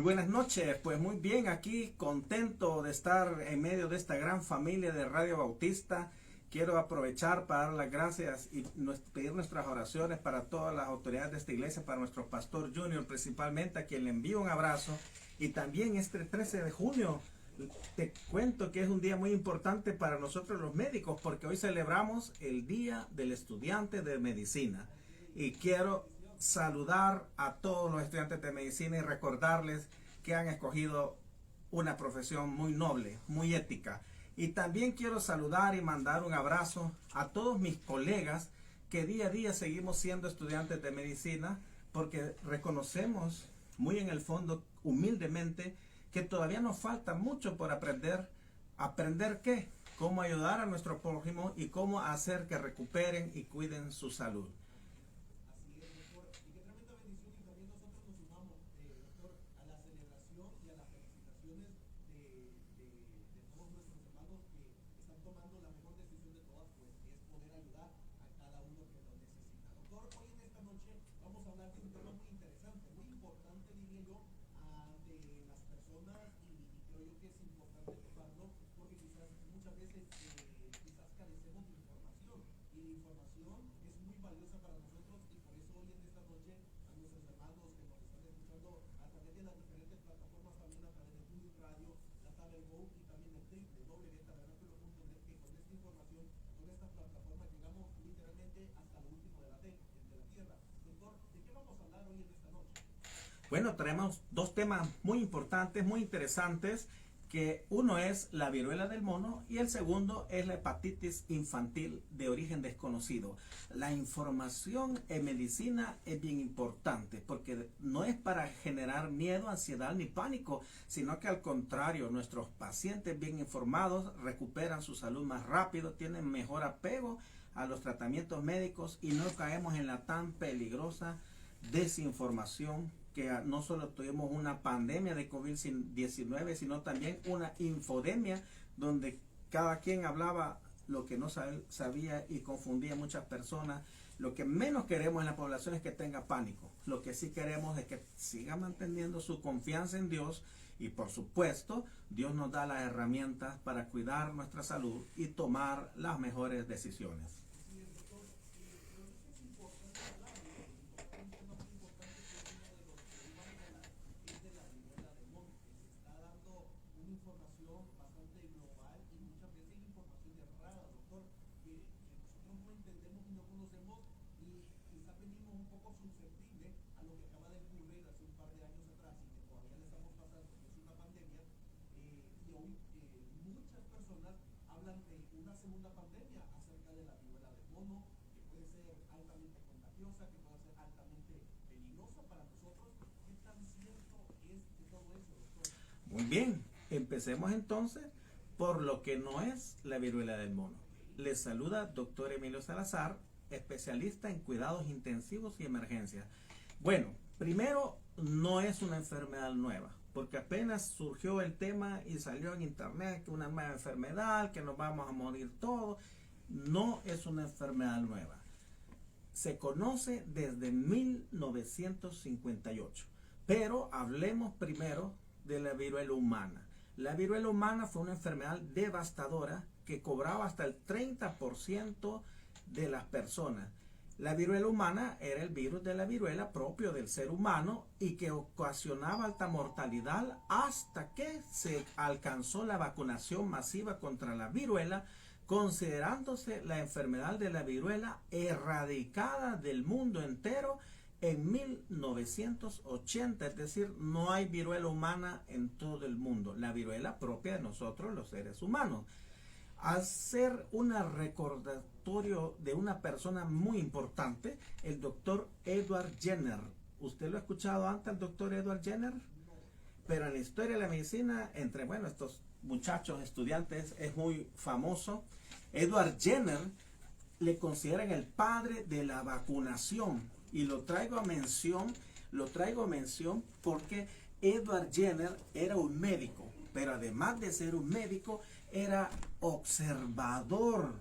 Muy buenas noches, pues muy bien, aquí contento de estar en medio de esta gran familia de Radio Bautista. Quiero aprovechar para dar las gracias y pedir nuestras oraciones para todas las autoridades de esta iglesia, para nuestro pastor Junior principalmente, a quien le envío un abrazo. Y también este 13 de junio, te cuento que es un día muy importante para nosotros los médicos, porque hoy celebramos el Día del Estudiante de Medicina. Y quiero saludar a todos los estudiantes de medicina y recordarles que han escogido una profesión muy noble, muy ética. Y también quiero saludar y mandar un abrazo a todos mis colegas que día a día seguimos siendo estudiantes de medicina, porque reconocemos muy en el fondo, humildemente, que todavía nos falta mucho por aprender. ¿Aprender qué? Cómo ayudar a nuestro prójimo y cómo hacer que recuperen y cuiden su salud. Bueno, tenemos dos temas muy importantes, muy interesantes, que uno es la viruela del mono y el segundo es la hepatitis infantil de origen desconocido. La información en medicina es bien importante porque no es para generar miedo, ansiedad ni pánico, sino que al contrario, nuestros pacientes bien informados recuperan su salud más rápido, tienen mejor apego a los tratamientos médicos y no caemos en la tan peligrosa desinformación que no solo tuvimos una pandemia de COVID-19, sino también una infodemia donde cada quien hablaba lo que no sabía y confundía a muchas personas. Lo que menos queremos en la población es que tenga pánico. Lo que sí queremos es que siga manteniendo su confianza en Dios y por supuesto Dios nos da las herramientas para cuidar nuestra salud y tomar las mejores decisiones. Muy bien, empecemos entonces por lo que no es la viruela del mono. Les saluda doctor Emilio Salazar, especialista en cuidados intensivos y emergencias. Bueno, primero, no es una enfermedad nueva, porque apenas surgió el tema y salió en internet que una nueva enfermedad, que nos vamos a morir todos. No es una enfermedad nueva. Se conoce desde 1958, pero hablemos primero de la viruela humana. La viruela humana fue una enfermedad devastadora que cobraba hasta el 30% de las personas. La viruela humana era el virus de la viruela propio del ser humano y que ocasionaba alta mortalidad hasta que se alcanzó la vacunación masiva contra la viruela, considerándose la enfermedad de la viruela erradicada del mundo entero en 1980, es decir, no hay viruela humana en todo el mundo, la viruela propia de nosotros los seres humanos. Hacer un recordatorio de una persona muy importante, el doctor Edward Jenner. ¿Usted lo ha escuchado antes, el doctor Edward Jenner? Pero en la historia de la medicina, entre estos muchachos estudiantes, es muy famoso. Edward Jenner le consideran el padre de la vacunación. Y lo traigo a mención porque Edward Jenner era un médico, pero además de ser un médico, era observador.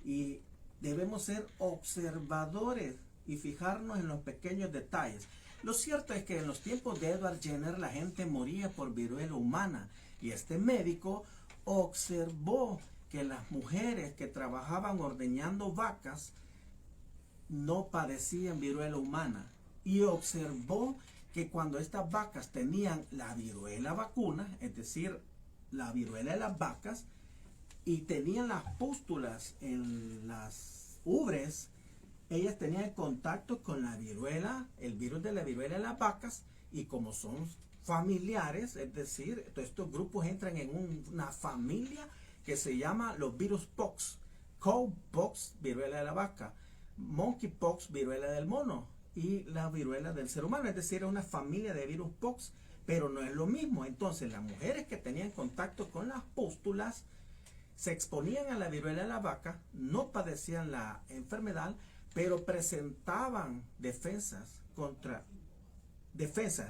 Y debemos ser observadores y fijarnos en los pequeños detalles. Lo cierto es que en los tiempos de Edward Jenner la gente moría por viruela humana y este médico observó que las mujeres que trabajaban ordeñando vacas no padecían viruela humana y observó que cuando estas vacas tenían la viruela vacuna, es decir, la viruela de las vacas, y tenían las pústulas en las ubres, ellas tenían contacto con la viruela, el virus de la viruela de las vacas, y como son familiares, es decir, estos grupos entran en una familia que se llama los virus pox, cowpox, viruela de la vaca, monkeypox, viruela del mono, y la viruela del ser humano, es decir, es una familia de virus pox, pero no es lo mismo. Entonces las mujeres que tenían contacto con las pústulas se exponían a la viruela de la vaca, no padecían la enfermedad, pero presentaban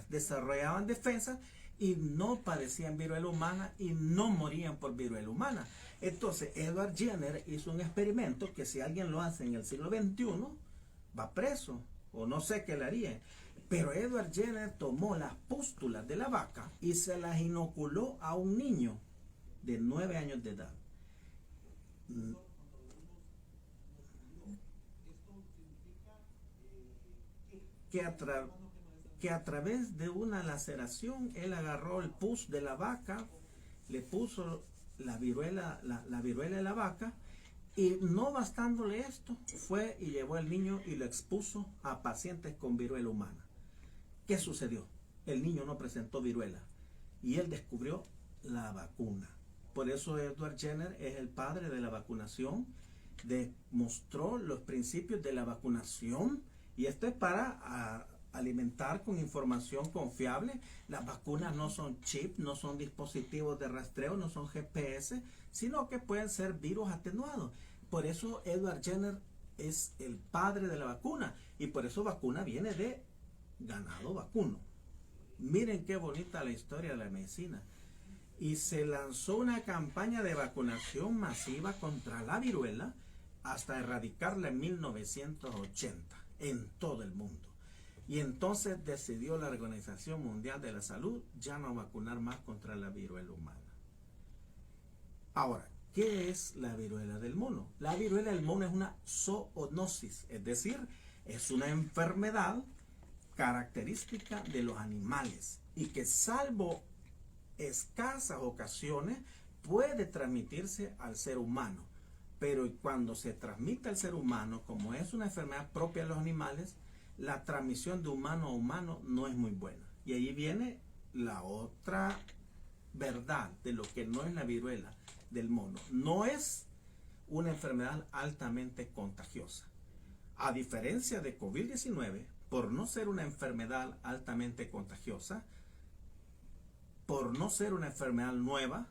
desarrollaban defensas y no padecían viruela humana y no morían por viruela humana. Entonces Edward Jenner hizo un experimento que si alguien lo hace en el siglo XXI va preso o no sé qué le haría. Pero Edward Jenner tomó las pústulas de la vaca y se las inoculó a un niño de 9 años de edad. Que a través de una laceración él agarró el pus de la vaca, le puso la viruela de la vaca, y no bastándole esto, fue y llevó al niño y lo expuso a pacientes con viruela humana. ¿Qué sucedió? El niño no presentó viruela y él descubrió la vacuna. Por eso Edward Jenner es el padre de la vacunación, demostró los principios de la vacunación, y esto es para alimentar con información confiable. Las vacunas no son chip, no son dispositivos de rastreo, no son GPS, sino que pueden ser virus atenuados. Por eso Edward Jenner es el padre de la vacuna, y por eso vacuna viene de ganado vacuno. Miren qué bonita la historia de la medicina. Y se lanzó una campaña de vacunación masiva contra la viruela hasta erradicarla en 1980 en todo el mundo. Y entonces decidió la Organización Mundial de la Salud ya no vacunar más contra la viruela humana. Ahora, ¿qué es la viruela del mono? La viruela del mono es una zoonosis, es decir, es una enfermedad característica de los animales y que, salvo escasas ocasiones, puede transmitirse al ser humano. Pero cuando se transmite al ser humano, como es una enfermedad propia de los animales, la transmisión de humano a humano no es muy buena. Y ahí viene la otra verdad de lo que no es la viruela del mono. No es una enfermedad altamente contagiosa. A diferencia de COVID-19, por no ser una enfermedad altamente contagiosa, por no ser una enfermedad nueva,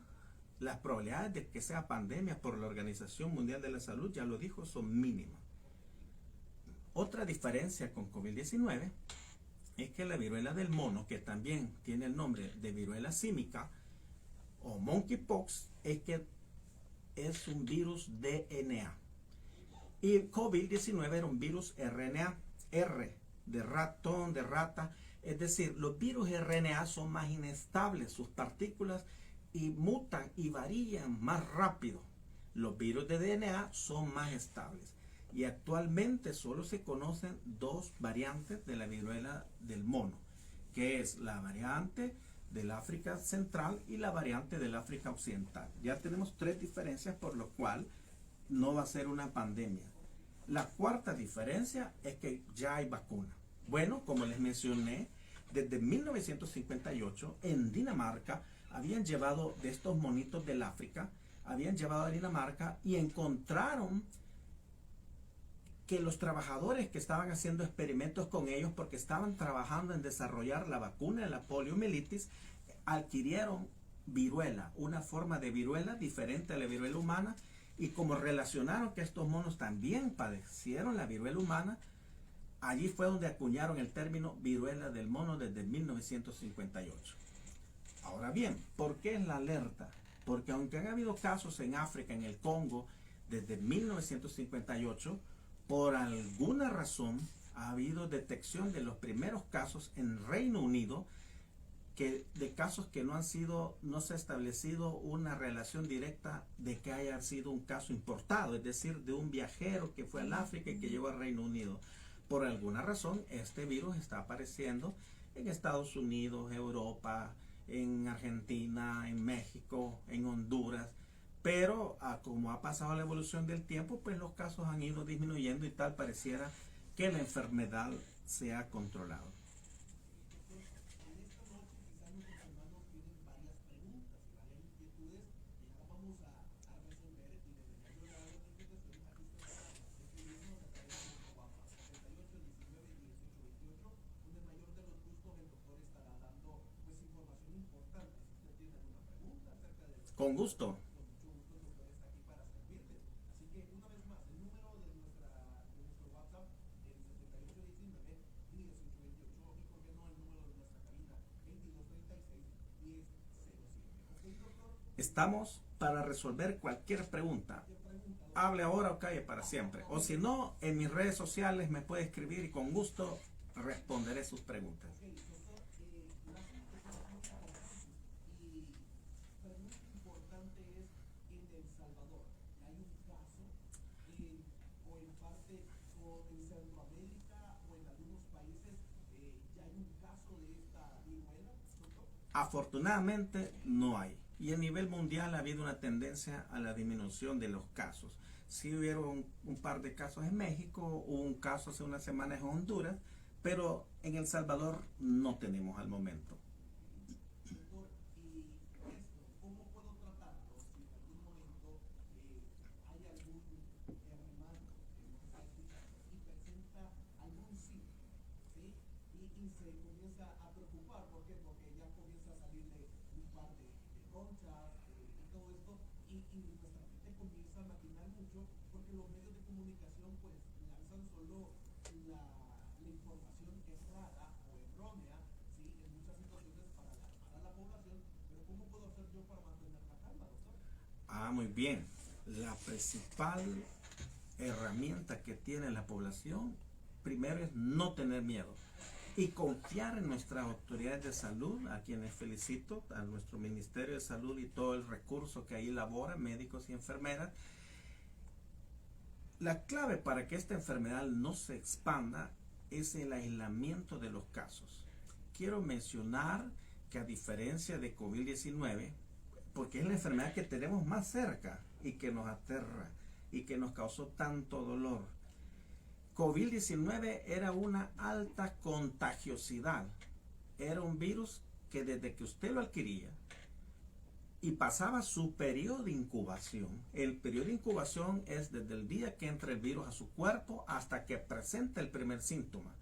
las probabilidades de que sea pandemia por la Organización Mundial de la Salud, ya lo dijo, son mínimas. Otra diferencia con COVID-19 es que la viruela del mono, que también tiene el nombre de viruela símica o monkeypox, es que es un virus DNA. Y COVID-19 era un virus RNA, R de ratón, de rata. Es decir, los virus RNA son más inestables, sus partículas, y mutan y varían más rápido. Los virus de DNA son más estables. Y actualmente solo se conocen dos variantes de la viruela del mono, que es la variante del África Central y la variante del África Occidental. Ya tenemos tres diferencias, por lo cual no va a ser una pandemia. La cuarta diferencia es que ya hay vacuna. Bueno, como les mencioné, desde 1958 en Dinamarca habían llevado de estos monitos del África, habían llevado a Dinamarca y encontraron que los trabajadores que estaban haciendo experimentos con ellos, porque estaban trabajando en desarrollar la vacuna de la poliomielitis, adquirieron viruela, una forma de viruela diferente a la viruela humana, y como relacionaron que estos monos también padecieron la viruela humana, allí fue donde acuñaron el término viruela del mono desde 1958. Ahora bien, ¿por qué es la alerta? Porque aunque han habido casos en África, en el Congo, desde 1958, por alguna razón ha habido detección de los primeros casos en Reino Unido, de casos que no se ha establecido una relación directa de que haya sido un caso importado, es decir, de un viajero que fue al África y que llegó al Reino Unido. Por alguna razón, este virus está apareciendo en Estados Unidos, Europa, en Argentina, en México, en Honduras, pero como ha pasado la evolución del tiempo, pues los casos han ido disminuyendo y tal pareciera que la enfermedad se ha controlado. Con gusto. Estamos para resolver cualquier pregunta. Hable ahora o calle para siempre. O si no, en mis redes sociales me puede escribir y con gusto responderé sus preguntas. Afortunadamente no hay. Y a nivel mundial ha habido una tendencia a la disminución de los casos. Sí hubieron un par de casos en México, hubo un caso hace unas semanas en Honduras, pero en El Salvador no tenemos al momento. Muy bien. La principal herramienta que tiene la población, primero, es no tener miedo y confiar en nuestras autoridades de salud, a quienes felicito, a nuestro Ministerio de Salud y todo el recurso que ahí labora, médicos y enfermeras. La clave para que esta enfermedad no se expanda es el aislamiento de los casos. Quiero mencionar que, a diferencia de COVID-19, porque es la enfermedad que tenemos más cerca y que nos aterra y que nos causó tanto dolor, COVID-19 era una alta contagiosidad. Era un virus que desde que usted lo adquiría y pasaba su periodo de incubación. El periodo de incubación es desde el día que entra el virus a su cuerpo hasta que presenta el primer síntoma.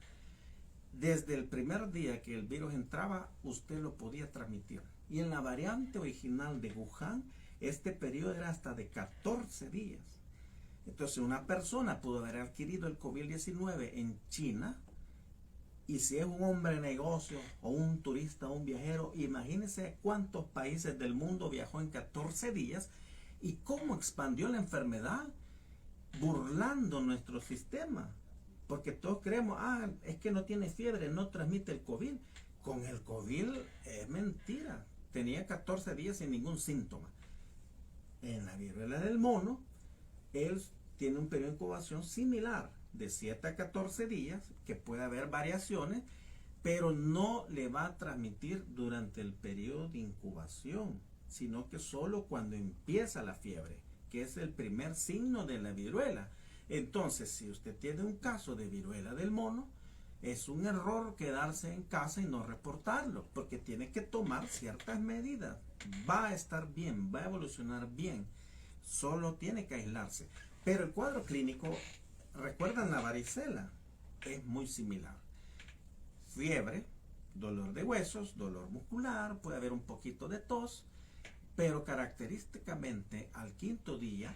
Desde el primer día que el virus entraba, usted lo podía transmitir. Y en la variante original de Wuhan, este periodo era hasta de 14 días. Entonces, una persona pudo haber adquirido el COVID-19 en China, y si es un hombre de negocios o un turista o un viajero, imagínense cuántos países del mundo viajó en 14 días y cómo expandió la enfermedad burlando nuestro sistema. Porque todos creemos, es que no tiene fiebre, no transmite el COVID. Con el COVID es mentira. Tenía 14 días sin ningún síntoma. En la viruela del mono, él tiene un periodo de incubación similar, de 7 a 14 días, que puede haber variaciones, pero no le va a transmitir durante el periodo de incubación, sino que solo cuando empieza la fiebre, que es el primer signo de la viruela. Entonces, si usted tiene un caso de viruela del mono, es un error quedarse en casa y no reportarlo, porque tiene que tomar ciertas medidas. Va a estar bien, va a evolucionar bien, solo tiene que aislarse. Pero el cuadro clínico, ¿recuerdan la varicela? Es muy similar. Fiebre, dolor de huesos, dolor muscular, puede haber un poquito de tos, pero característicamente al quinto día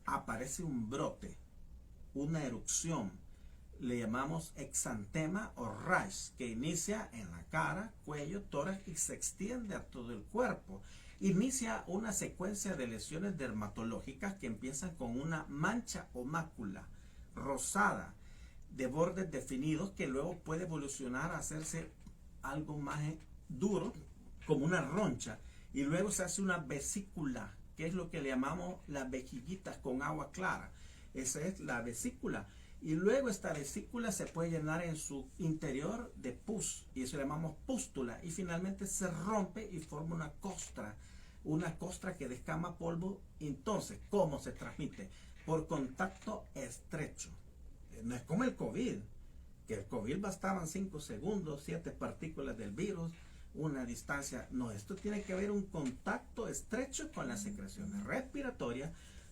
aparece un brote, una erupción. Le llamamos exantema o rash, que inicia en la cara, cuello, tórax y se extiende a todo el cuerpo. Inicia una secuencia de lesiones dermatológicas que empiezan con una mancha o mácula rosada. de bordes definidos que luego puede evolucionar a hacerse algo más duro, como una roncha, y luego se hace una vesícula, que es lo que le llamamos las vejiguitas con agua clara. Esa es la vesícula. Y luego esta vesícula se puede llenar en su interior de pus, y eso le llamamos pústula, y finalmente se rompe y forma una costra que descama polvo. Entonces, ¿cómo se transmite? Por contacto estrecho. No es como el COVID, que el COVID bastaban 5 segundos, 7 partículas del virus, una distancia. No, esto tiene que haber un contacto estrecho con las secreciones respiratorias,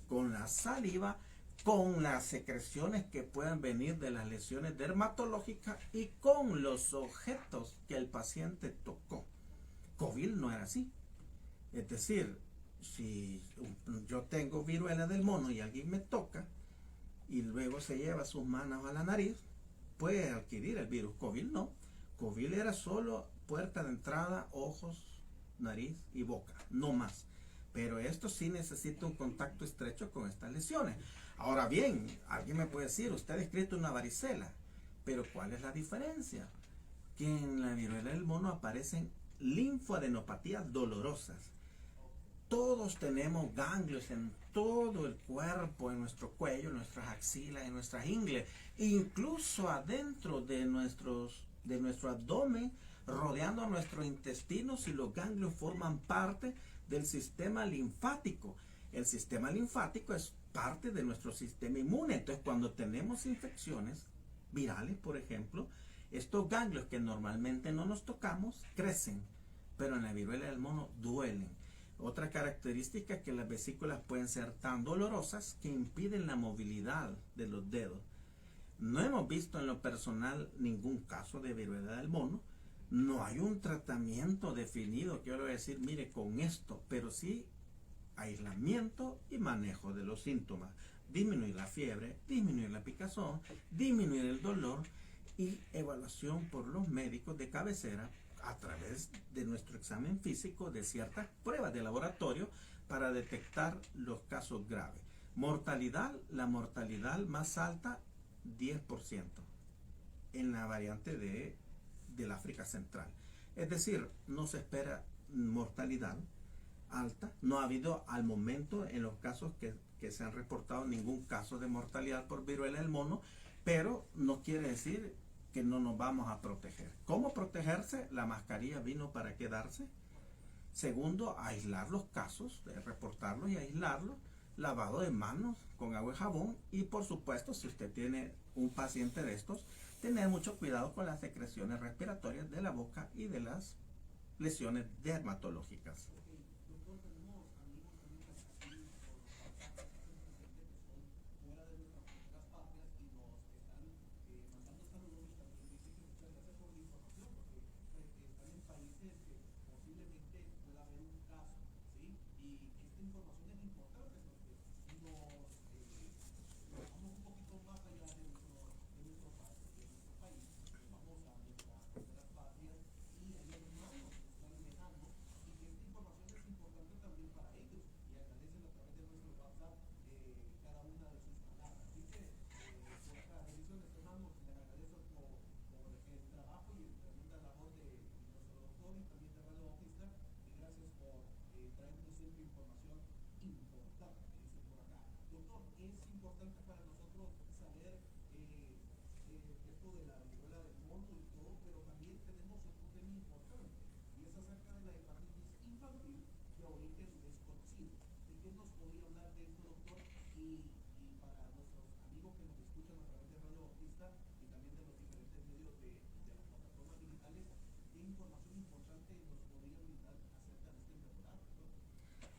con la saliva, con las secreciones que puedan venir de las lesiones dermatológicas y con los objetos que el paciente tocó. COVID no era así. Es decir, si yo tengo viruela del mono y alguien me toca y luego se lleva sus manos a la nariz, puede adquirir el virus. COVID no. COVID era solo puerta de entrada, ojos, nariz y boca, no más. Pero esto sí necesita un contacto estrecho con estas lesiones. Ahora bien, alguien me puede decir, usted ha descrito una varicela, pero ¿cuál es la diferencia? Que en la viruela del mono aparecen linfoadenopatías dolorosas. Todos tenemos ganglios en todo el cuerpo, en nuestro cuello, en nuestras axilas, en nuestras ingles, incluso adentro de nuestro abdomen, rodeando a nuestros intestinos, y los ganglios forman parte del sistema linfático. El sistema linfático es parte de nuestro sistema inmune. Entonces, cuando tenemos infecciones virales, por ejemplo, estos ganglios que normalmente no nos tocamos crecen, pero en la viruela del mono duelen. Otra característica es que las vesículas pueden ser tan dolorosas que impiden la movilidad de los dedos. No hemos visto en lo personal ningún caso de viruela del mono. No hay un tratamiento definido, quiero decir, mire, con esto, pero sí aislamiento y manejo de los síntomas. Disminuir la fiebre, disminuir la picazón, disminuir el dolor y evaluación por los médicos de cabecera a través de nuestro examen físico de ciertas pruebas de laboratorio para detectar los casos graves. Mortalidad, la mortalidad más alta, 10% en la variante del África Central. Es decir, no se espera mortalidad alta. No ha habido al momento en los casos que se han reportado ningún caso de mortalidad por viruela del mono, pero no quiere decir que no nos vamos a proteger. ¿Cómo protegerse? La mascarilla vino para quedarse. Segundo, aislar los casos, reportarlos y aislarlos. Lavado de manos con agua y jabón. Y por supuesto, si usted tiene un paciente de estos, tener mucho cuidado con las secreciones respiratorias de la boca y de las lesiones dermatológicas.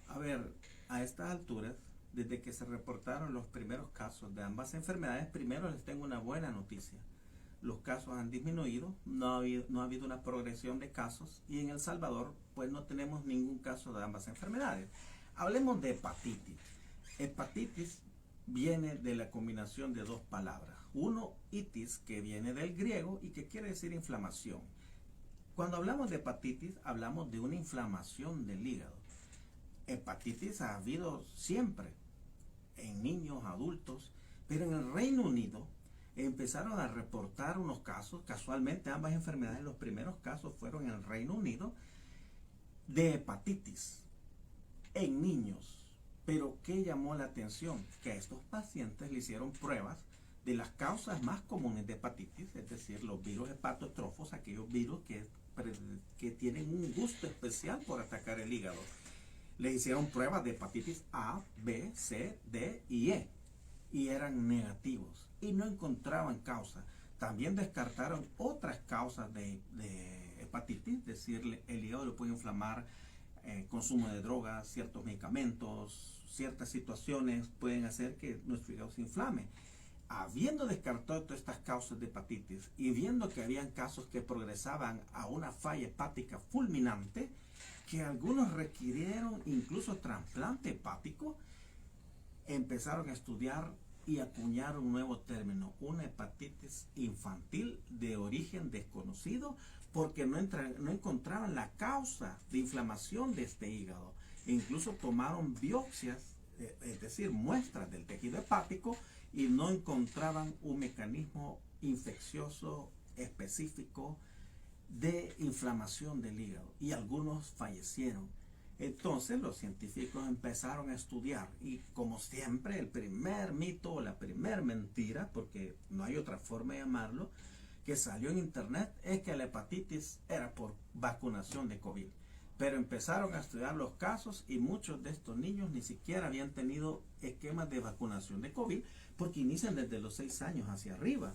A ver, a estas alturas, desde que se reportaron los primeros casos de ambas enfermedades, primero les tengo una buena noticia. Los casos han disminuido, no ha habido una progresión de casos, y en El Salvador pues no tenemos ningún caso de ambas enfermedades. Hablemos de hepatitis. Hepatitis viene de la combinación de dos palabras. Uno, itis, que viene del griego y que quiere decir inflamación. Cuando hablamos de hepatitis, hablamos de una inflamación del hígado. Hepatitis ha habido siempre en niños, adultos, pero en el Reino Unido empezaron a reportar unos casos, casualmente ambas enfermedades, los primeros casos fueron en el Reino Unido, de hepatitis en niños. Pero ¿qué llamó la atención? Que a estos pacientes le hicieron pruebas de las causas más comunes de hepatitis, es decir, los virus hepatotrofos, aquellos virus que tienen un gusto especial por atacar el hígado. Le hicieron pruebas de hepatitis A, B, C, D y E y eran negativos y no encontraban causa. También descartaron otras causas de hepatitis, es decir, el hígado lo puede inflamar, consumo de drogas, ciertos medicamentos, ciertas situaciones pueden hacer que nuestro hígado se inflame. Habiendo descartado todas estas causas de hepatitis y viendo que habían casos que progresaban a una falla hepática fulminante, que algunos requirieron incluso trasplante hepático, empezaron a estudiar y acuñar un nuevo término, una hepatitis infantil de origen desconocido, porque no encontraban la causa de inflamación de este hígado. E incluso tomaron biopsias, es decir, muestras del tejido hepático, y no encontraban un mecanismo infeccioso específico de inflamación del hígado, y algunos fallecieron. Entonces los científicos empezaron a estudiar, y como siempre el primer mito o la primer mentira, porque no hay otra forma de llamarlo, que salió en internet es que la hepatitis era por vacunación de COVID. Pero empezaron a estudiar los casos y muchos de estos niños ni siquiera habían tenido esquemas de vacunación de COVID, porque inician desde los 6 años hacia arriba.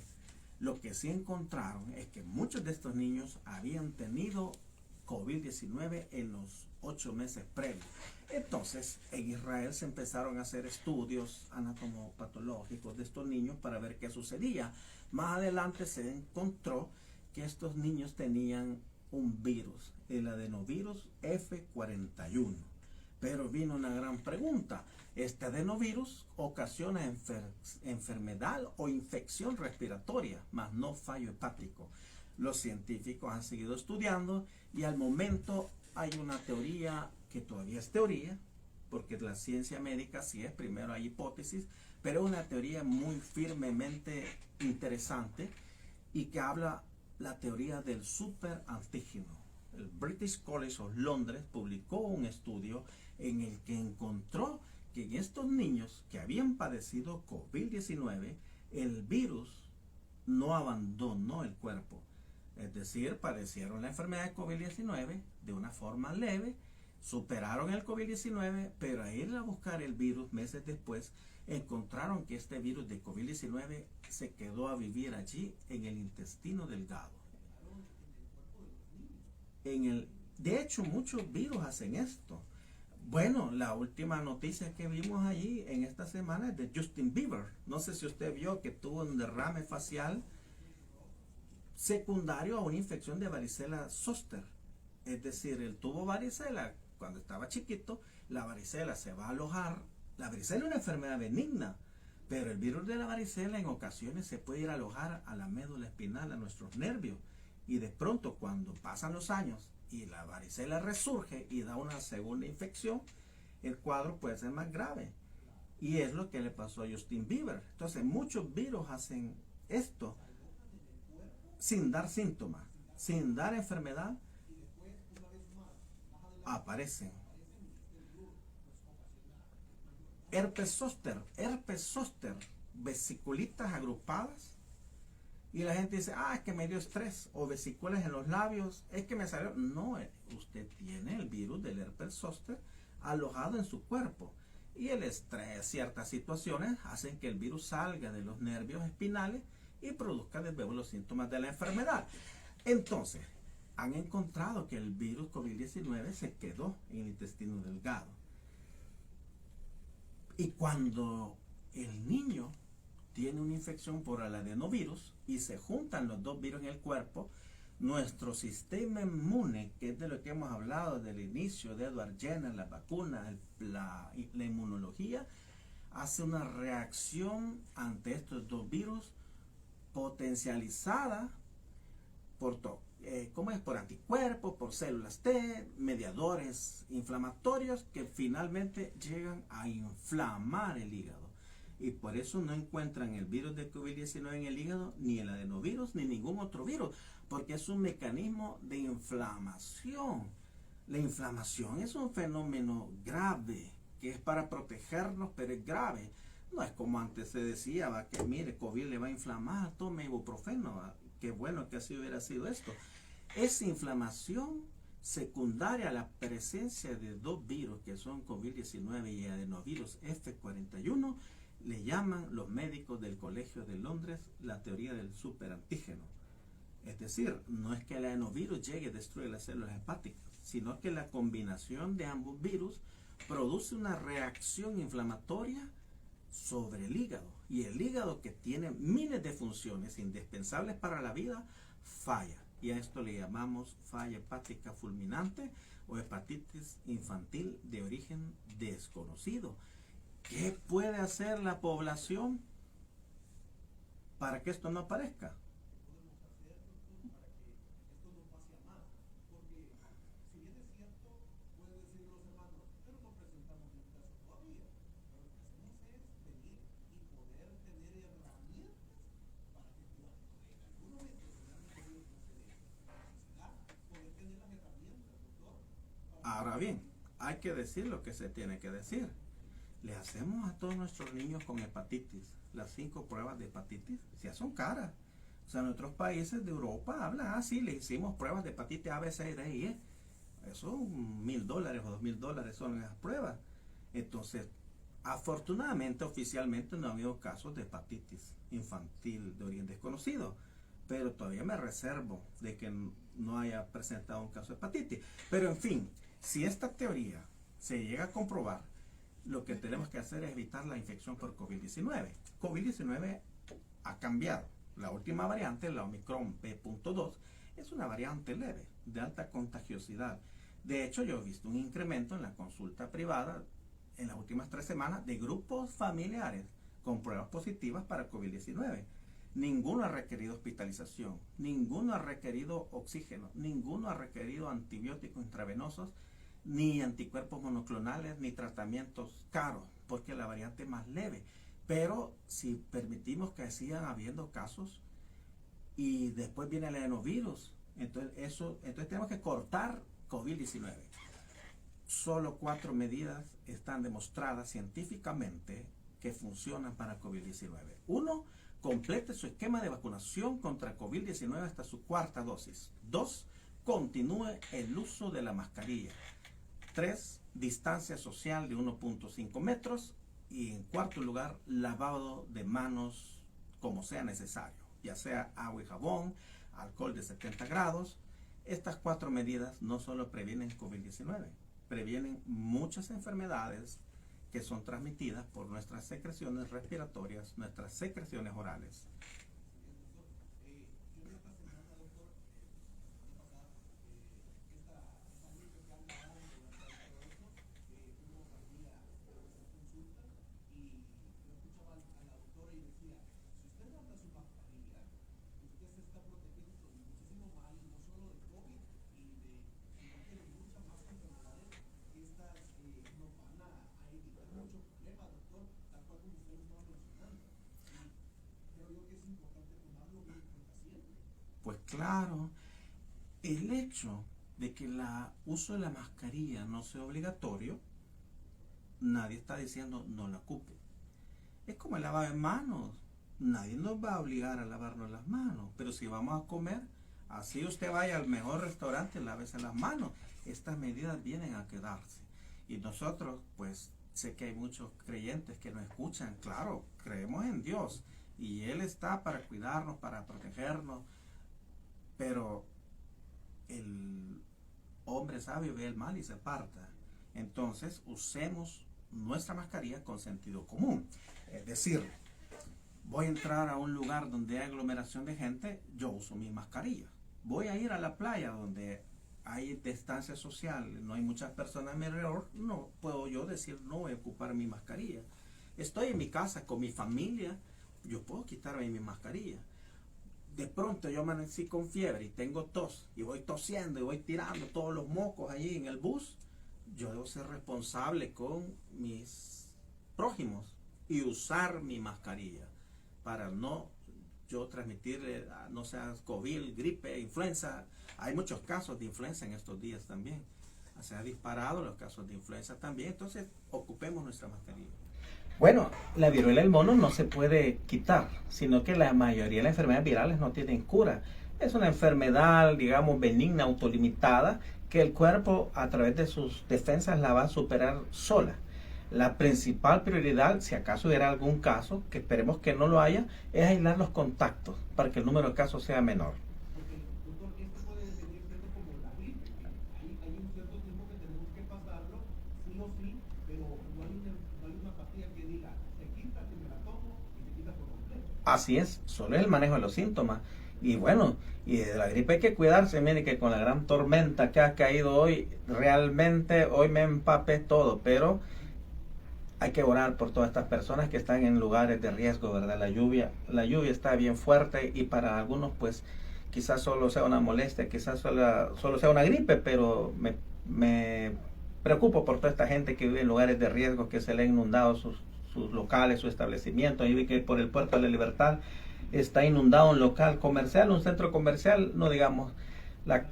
Lo que sí encontraron es que muchos de estos niños habían tenido COVID-19 en los 8 meses previos. Entonces, en Israel se empezaron a hacer estudios anatomopatológicos de estos niños para ver qué sucedía. Más adelante se encontró que estos niños tenían un virus, el adenovirus F41. Pero vino una gran pregunta. Este adenovirus ocasiona enfermedad o infección respiratoria, mas no fallo hepático. Los científicos han seguido estudiando y al momento hay una teoría que todavía es teoría, porque la ciencia médica sí es, primero hay hipótesis, pero es una teoría muy firmemente interesante y que habla la teoría del superantígeno. El British College of Londres publicó un estudio en el que encontró que en estos niños que habían padecido COVID-19, el virus no abandonó el cuerpo. Es decir, padecieron la enfermedad de COVID-19 de una forma leve, superaron el COVID-19, pero al ir a buscar el virus meses después, encontraron que este virus de COVID-19 se quedó a vivir allí en el intestino delgado. De hecho, muchos virus hacen esto. Bueno, la última noticia que vimos allí en esta semana es de Justin Bieber. No sé si usted vio que tuvo un derrame facial secundario a una infección de varicela zoster. Es decir, él tuvo varicela cuando estaba chiquito, la varicela se va a alojar. La varicela es una enfermedad benigna, pero el virus de la varicela en ocasiones se puede ir a alojar a la médula espinal, a nuestros nervios. Y de pronto, cuando pasan los años y la varicela resurge y da una segunda infección, el cuadro puede ser más grave. Y es lo que le pasó a Justin Bieber. Entonces, muchos virus hacen esto sin dar síntomas, sin dar enfermedad, aparecen. Herpes zóster, vesiculitas agrupadas. Y la gente dice, es que me dio estrés, o vesículas en los labios, es que me salió. No, usted tiene el virus del herpes zóster alojado en su cuerpo. Y el estrés, ciertas situaciones, hacen que el virus salga de los nervios espinales y produzca de nuevo los síntomas de la enfermedad. Entonces, han encontrado que el virus COVID-19 se quedó en el intestino delgado. Y cuando el niño tiene una infección por el adenovirus y se juntan los dos virus en el cuerpo, nuestro sistema inmune, que es de lo que hemos hablado desde el inicio de Edward Jenner, las vacunas, la inmunología, hace una reacción ante estos dos virus potencializada por por anticuerpos, por células T, mediadores inflamatorios que finalmente llegan a inflamar el hígado. y por eso no encuentran el virus de COVID-19 en el hígado, ni el adenovirus, ni ningún otro virus, porque es un mecanismo de inflamación. La inflamación es un fenómeno grave, que es para protegernos, pero es grave. No es como antes se decía, ¿va? Que mire, COVID le va a inflamar, tome ibuprofeno, ¿va? Qué bueno que así hubiera sido esto. Es inflamación secundaria a la presencia de dos virus, que son COVID-19 y adenovirus F41, le llaman los médicos del Colegio de Londres la teoría del superantígeno. Es decir, no es que el adenovirus llegue y destruya las células hepáticas, sino que la combinación de ambos virus produce una reacción inflamatoria sobre el hígado. Y el hígado, que tiene miles de funciones indispensables para la vida, falla. Y a esto le llamamos falla hepática fulminante o hepatitis infantil de origen desconocido. ¿Qué puede hacer la población para que esto no aparezca? Ahora bien, hay que decir lo que se tiene que decir. Le hacemos a todos nuestros niños con hepatitis las 5 pruebas de hepatitis, ya son caras. O sea, en otros países de Europa hablan, sí, le hicimos pruebas de hepatitis A, B, C, D y E. Eso $1,000 o $2,000 son esas pruebas. Entonces, afortunadamente, oficialmente no ha habido casos de hepatitis infantil de origen desconocido, pero todavía me reservo de que no haya presentado un caso de hepatitis. Pero en fin, si esta teoría se llega a comprobar, lo que tenemos que hacer es evitar la infección por COVID-19. COVID-19 ha cambiado. La última variante, la Omicron B.2, es una variante leve, de alta contagiosidad. De hecho, yo he visto un incremento en la consulta privada en las últimas 3 semanas de grupos familiares con pruebas positivas para COVID-19. Ninguno ha requerido hospitalización, ninguno ha requerido oxígeno, ninguno ha requerido antibióticos intravenosos, ni anticuerpos monoclonales, ni tratamientos caros, porque la variante es más leve. Pero si permitimos que sigan habiendo casos y después viene el adenovirus, entonces tenemos que cortar COVID-19. Solo 4 medidas están demostradas científicamente que funcionan para COVID-19. 1, complete su esquema de vacunación contra COVID-19 hasta su 4ª dosis. 2, continúe el uso de la mascarilla. 3, distancia social de 1.5 metros. Y en 4º lugar, lavado de manos como sea necesario, ya sea agua y jabón, alcohol de 70 grados. Estas 4 medidas no solo previenen COVID-19, previenen muchas enfermedades que son transmitidas por nuestras secreciones respiratorias, nuestras secreciones orales. Pues claro, el hecho de que el uso de la mascarilla no sea obligatorio, nadie está diciendo no la ocupe. Es como el lavado de manos. Nadie nos va a obligar a lavarnos las manos, pero si vamos a comer, así usted vaya al mejor restaurante, lávese las manos. Estas medidas vienen a quedarse. Y nosotros, pues, sé que hay muchos creyentes que nos escuchan. Claro, creemos en Dios y Él está para cuidarnos, para protegernos, pero el hombre sabio ve el mal y se aparta. Entonces, usemos nuestra mascarilla con sentido común. Es decir, voy a entrar a un lugar donde hay aglomeración de gente, yo uso mi mascarilla. Voy a ir a la playa donde hay distancia social, no hay muchas personas a mi alrededor, no puedo yo decir no voy a ocupar mi mascarilla. Estoy en mi casa con mi familia, yo puedo quitarme mi mascarilla. De pronto yo amanecí con fiebre y tengo tos y voy tosiendo y voy tirando todos los mocos allí en el bus, yo debo ser responsable con mis prójimos y usar mi mascarilla para no yo transmitirle, no sea COVID, gripe, influenza. Hay muchos casos de influenza en estos días también. Se ha disparado los casos de influenza también, entonces ocupemos nuestra mascarilla. Bueno, la viruela del mono no se puede quitar, sino que la mayoría de las enfermedades virales no tienen cura. Es una enfermedad, digamos, benigna, autolimitada, que el cuerpo a través de sus defensas la va a superar sola. La principal prioridad, si acaso hubiera algún caso, que esperemos que no lo haya, es aislar los contactos para que el número de casos sea menor. Así es, solo es el manejo de los síntomas. Y bueno, y de la gripe hay que cuidarse. Mire que con la gran tormenta que ha caído hoy, realmente hoy me empapé todo, pero hay que orar por todas estas personas que están en lugares de riesgo, ¿verdad? La lluvia está bien fuerte y para algunos pues quizás solo sea una molestia, quizás solo sea una gripe, pero me preocupo por toda esta gente que vive en lugares de riesgo, que se le han inundado sus locales, su establecimiento. Ahí vi que por el Puerto de la Libertad está inundado un local comercial, un centro comercial, no digamos la...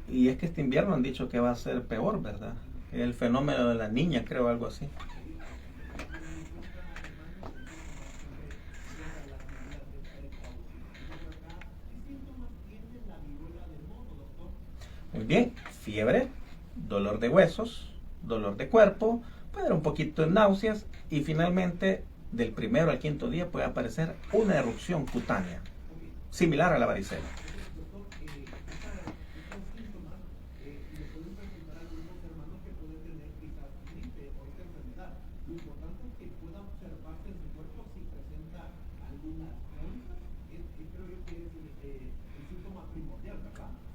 Y es que este invierno han dicho que va a ser peor, ¿verdad? El fenómeno de la niña, creo, algo así. Muy bien, fiebre, dolor de huesos, dolor de cuerpo, puede haber un poquito de náuseas y finalmente del primero al quinto día puede aparecer una erupción cutánea, similar a la varicela.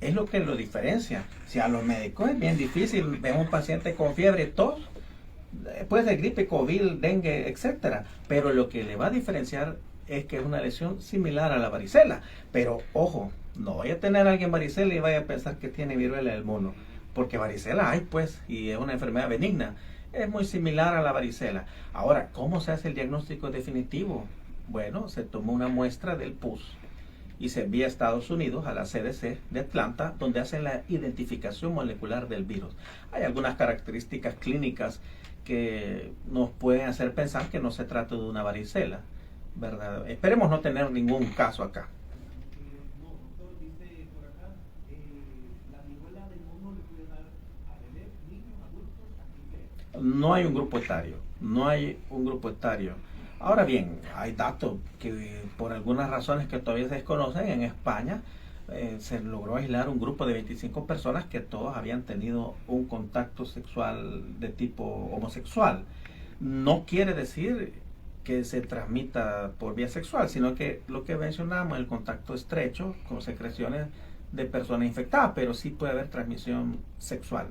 Es lo que lo diferencia. Si a los médicos es bien difícil, vemos un paciente con fiebre, tos, puede ser gripe, COVID, dengue, etcétera, pero lo que le va a diferenciar es que es una lesión similar a la varicela. Pero ojo, no vaya a tener a alguien varicela y vaya a pensar que tiene viruela del mono, porque varicela hay pues, y es una enfermedad benigna, es muy similar a la varicela. Ahora, ¿cómo se hace el diagnóstico definitivo? Bueno, se toma una muestra del pus y se envía a Estados Unidos, a la CDC de Atlanta, donde hacen la identificación molecular del virus. Hay algunas características clínicas que nos pueden hacer pensar que no se trata de una varicela, ¿verdad? Esperemos no tener ningún caso acá. No hay un grupo etario, no hay un grupo etario. Ahora bien, hay datos que por algunas razones que todavía se desconocen, en España se logró aislar un grupo de 25 personas que todos habían tenido un contacto sexual de tipo homosexual. No quiere decir que se transmita por vía sexual, sino que lo que mencionamos, el contacto estrecho con secreciones de personas infectadas, pero sí puede haber transmisión sexual.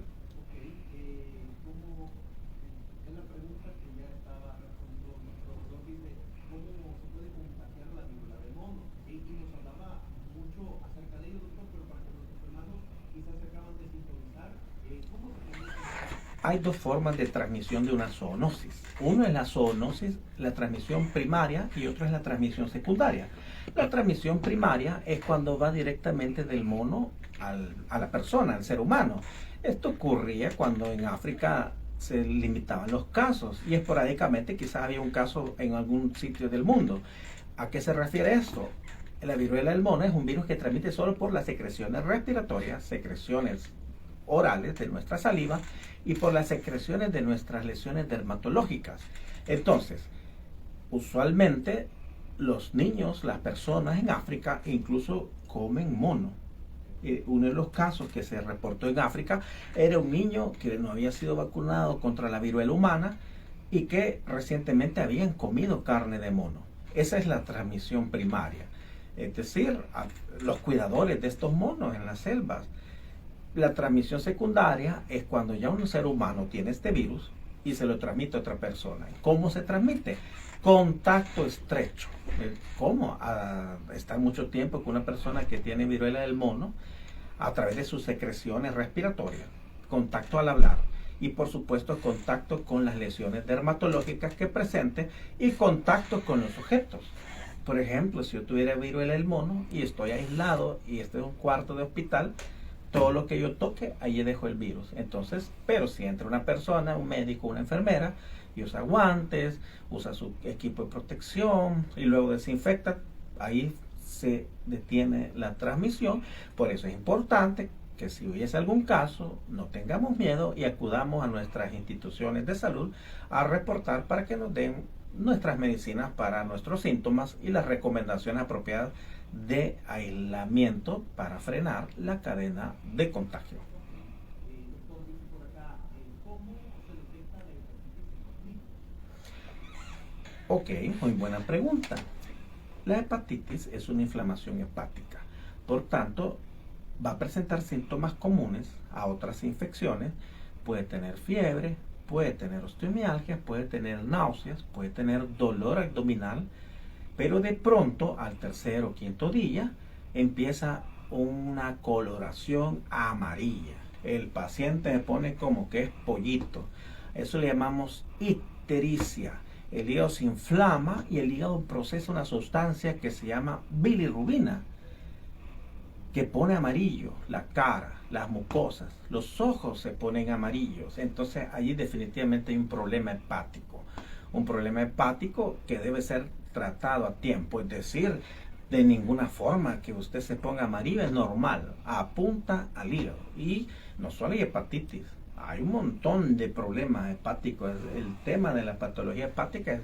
Hay dos formas de transmisión de una zoonosis. Uno es la zoonosis, la transmisión primaria, y otro es la transmisión secundaria. La transmisión primaria es cuando va directamente del mono a la persona, al ser humano. Esto ocurría cuando en África se limitaban los casos y esporádicamente quizás había un caso en algún sitio del mundo. ¿A qué se refiere esto? La viruela del mono es un virus que transmite solo por las secreciones respiratorias, secreciones orales de nuestra saliva y por las secreciones de nuestras lesiones dermatológicas. Entonces, usualmente los niños, las personas en África incluso comen mono. Uno de los casos que se reportó en África era un niño que no había sido vacunado contra la viruela humana y que recientemente habían comido carne de mono. Esa es la transmisión primaria, es decir, los cuidadores de estos monos en las selvas. La transmisión secundaria es cuando ya un ser humano tiene este virus y se lo transmite a otra persona. ¿Cómo se transmite? Contacto estrecho. ¿Cómo? Estar mucho tiempo con una persona que tiene viruela del mono a través de sus secreciones respiratorias. Contacto al hablar. y por supuesto contacto con las lesiones dermatológicas que presente y contacto con los sujetos. Por ejemplo, si yo tuviera viruela del mono y estoy aislado y este es un cuarto de hospital, todo lo que yo toque, ahí dejo el virus. Entonces, pero si entra una persona, un médico, una enfermera, y usa guantes, usa su equipo de protección y luego desinfecta, ahí se detiene la transmisión. Por eso es importante que si hubiese algún caso, no tengamos miedo y acudamos a nuestras instituciones de salud a reportar para que nos den nuestras medicinas para nuestros síntomas y las recomendaciones apropiadas de aislamiento para frenar la cadena de contagio. Ok, muy buena pregunta. La hepatitis es una inflamación hepática. Por tanto, va a presentar síntomas comunes a otras infecciones. Puede tener fiebre, puede tener osteomialgia, puede tener náuseas, puede tener dolor abdominal, pero de pronto al tercer o quinto día empieza una coloración amarilla. El paciente se pone como que es pollito. Eso le llamamos ictericia. El hígado se inflama y el hígado procesa una sustancia que se llama bilirrubina, que pone amarillo la cara, las mucosas, los ojos se ponen amarillos. Entonces allí definitivamente hay un problema hepático. Un problema hepático que debe ser tratado a tiempo. Es decir, de ninguna forma que usted se ponga amarillo es normal. Apunta al hígado. Y no solo hay hepatitis, hay un montón de problemas hepáticos. El tema de la patología hepática es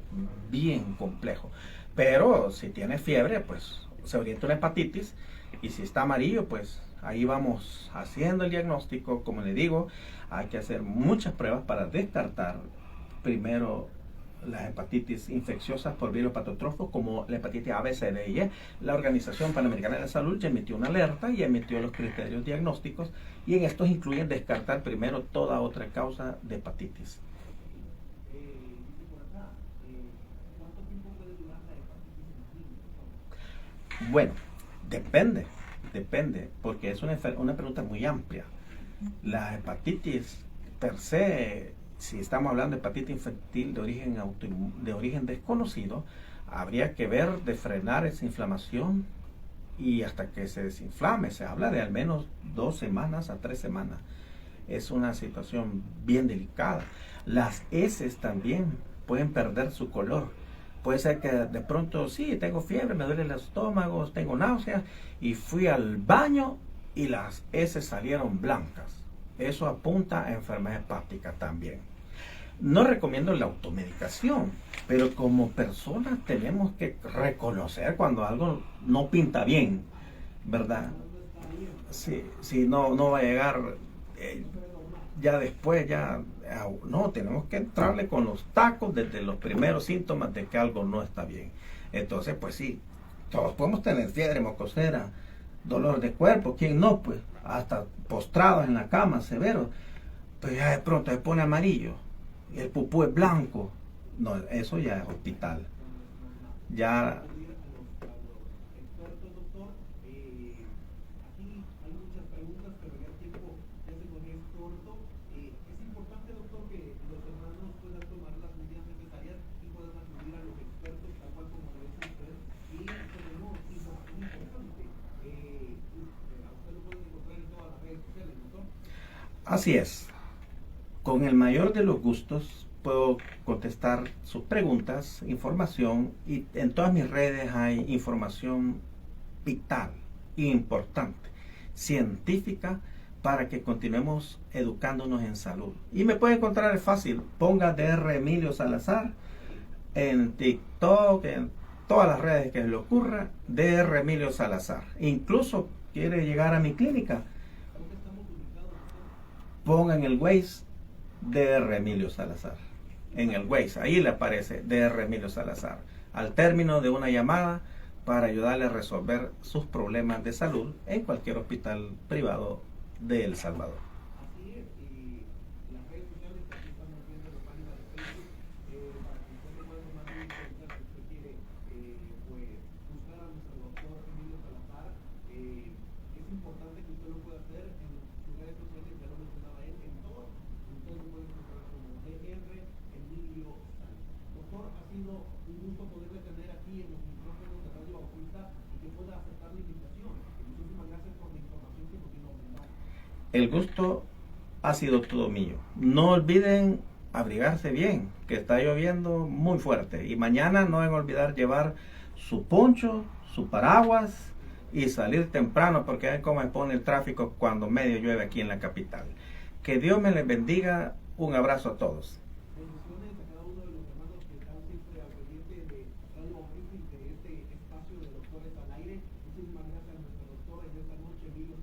bien complejo. Pero si tiene fiebre, pues se orienta una hepatitis. Y si está amarillo, pues ahí vamos haciendo el diagnóstico. Como le digo, hay que hacer muchas pruebas para descartar primero las hepatitis infecciosas por virus patótrofo, como la hepatitis A, B, C, D y E. La Organización Panamericana de la Salud ya emitió una alerta y emitió los criterios diagnósticos, y en estos incluyen descartar primero toda otra causa de hepatitis. Bueno, depende, porque es una pregunta muy amplia. La hepatitis per se, si estamos hablando de hepatitis infantil de origen desconocido, habría que ver de frenar esa inflamación y hasta que se desinflame. Se habla de al menos 2 semanas a 3 semanas. Es una situación bien delicada. Las heces también pueden perder su color. Puede ser que de pronto, sí, tengo fiebre, me duele el estómago, tengo náuseas, y fui al baño y las heces salieron blancas. Eso apunta a enfermedad hepática también. No recomiendo la automedicación, pero como personas tenemos que reconocer cuando algo no pinta bien, ¿verdad? Sí, no va a llegar ya después, no, tenemos que entrarle con los tacos desde los primeros síntomas de que algo no está bien. Entonces, pues sí, todos podemos tener fiebre, mocosera, dolor de cuerpo, ¿quién no? Pues hasta postrados en la cama, severos, pero ya de pronto se pone amarillo y el pupú es blanco. No, eso ya es hospital. Ya. Así es. Con el mayor de los gustos puedo contestar sus preguntas, información, y en todas mis redes hay información vital, importante, científica, para que continuemos educándonos en salud. Y me puede encontrar fácil, ponga DR Emilio Salazar en TikTok, en todas las redes que le ocurra, DR Emilio Salazar. Incluso quiere llegar a mi clínica, ponga en el Waze DR Emilio Salazar. En el Waze, ahí le aparece DR Emilio Salazar. Al término de una llamada para ayudarle a resolver sus problemas de salud en cualquier hospital privado de El Salvador. sido un gusto poderle tener aquí en los micrófonos de Radio Bautista y que pueda aceptar la invitación. Muchísimas gracias por la información que nos vino a brindar. El gusto ha sido todo mío. No olviden abrigarse bien, que está lloviendo muy fuerte. Y mañana no deben olvidar llevar su poncho, su paraguas y salir temprano, porque hay como pone el tráfico cuando medio llueve aquí en la capital. Que Dios me les bendiga. Un abrazo a todos. Bendiciones a cada uno de los hermanos que están siempre al pendiente de Radio Bautista y de este espacio de Doctores al Aire. Muchísimas gracias a nuestro doctor en esta noche, Emilio.